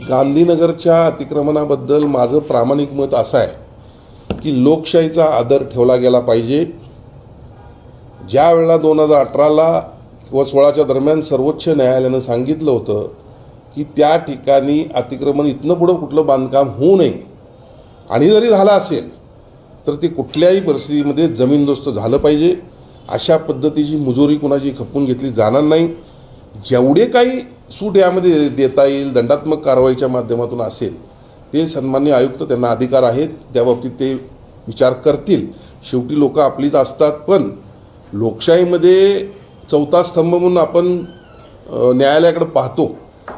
गांधीनगरच्या अतिक्रमणाबद्दल माझं प्रामाणिक मत असं आहे की लोकशाहीचा आदर ठेवला गेला पाहिजे. ज्या वेळेला 2018ला किंवा 16च्या दरम्यान सर्वोच्च न्यायालयानं सांगितलं होतं की त्या ठिकाणी अतिक्रमण इथनं पुढं कुठलं बांधकाम होऊ नये, आणि जरी झालं असेल तर ते कुठल्याही परिस्थितीमध्ये जमीनदोस्त झालं पाहिजे. अशा पद्धतीची मुजोरी कुणाची खपवून घेतली जाणार नाही. जेवढे काही सूट यामध्ये देता येईल दंडात्मक कारवाईच्या माध्यमातून असेल ते सन्माननीय आयुक्त त्यांना अधिकार आहेत, त्या बाबतीत ते विचार करतील. शेवटी लोक आपलीच असतात, पण लोकशाहीमध्ये चौथा स्तंभ म्हणून आपण न्यायालयाकडे पाहतो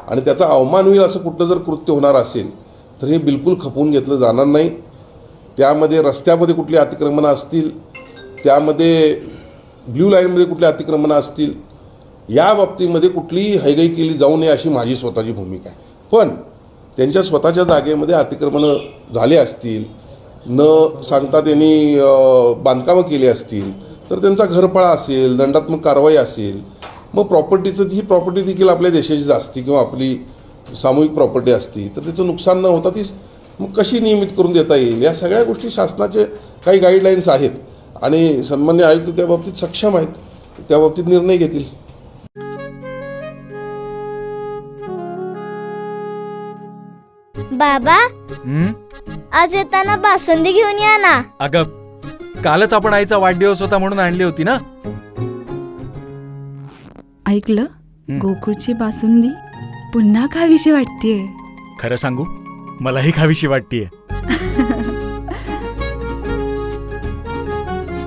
आणि त्याचा अवमान होईल असं कुठलं जर कृत्य होणार असेल तर हे बिलकुल खपवून घेतलं जाणार नाही. त्यामध्ये रस्त्यामध्ये कुठली अतिक्रमणं असतील, त्यामध्ये ब्ल्यू लाईनमध्ये कुठली अतिक्रमणं असतील, या बाबतीमध्ये कुठलीही हैगई केली जाऊ नये अशी माझी स्वतःची भूमिका आहे. पण त्यांच्या स्वतःच्या जागेमध्ये अतिक्रमणं झाले असतील, न सांगता त्यांनी बांधकामं केली असतील तर त्यांचा घरफाळा असेल, दंडात्मक कारवाई असेल. मग ही प्रॉपर्टी देखील आपल्या देशाचीच असते किंवा आपली सामूहिक प्रॉपर्टी असती, तर त्याचं नुकसान न होता ती मग कशी नियमित करून देता येईल, या सगळ्या गोष्टी शासनाचे काही गाईडलाईन्स आहेत आणि सन्मान्य आयुक्त त्या बाबतीत सक्षम आहेत, त्या बाबतीत निर्णय घेतील. बाबा, आज येताना बासुंदी घेऊन या ना. अगं, कालच आपण आईचा वाढदिवस होता म्हणून आणली होती ना. ऐकलं, गोकुळची बासुंदी पुन्हा खावीशी वाटतेय. खरं सांगू, मलाही खावीशी वाटतेय.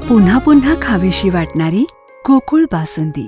पुन्हा पुन्हा खावीशी वाटणारी गोकुळ बासुंदी.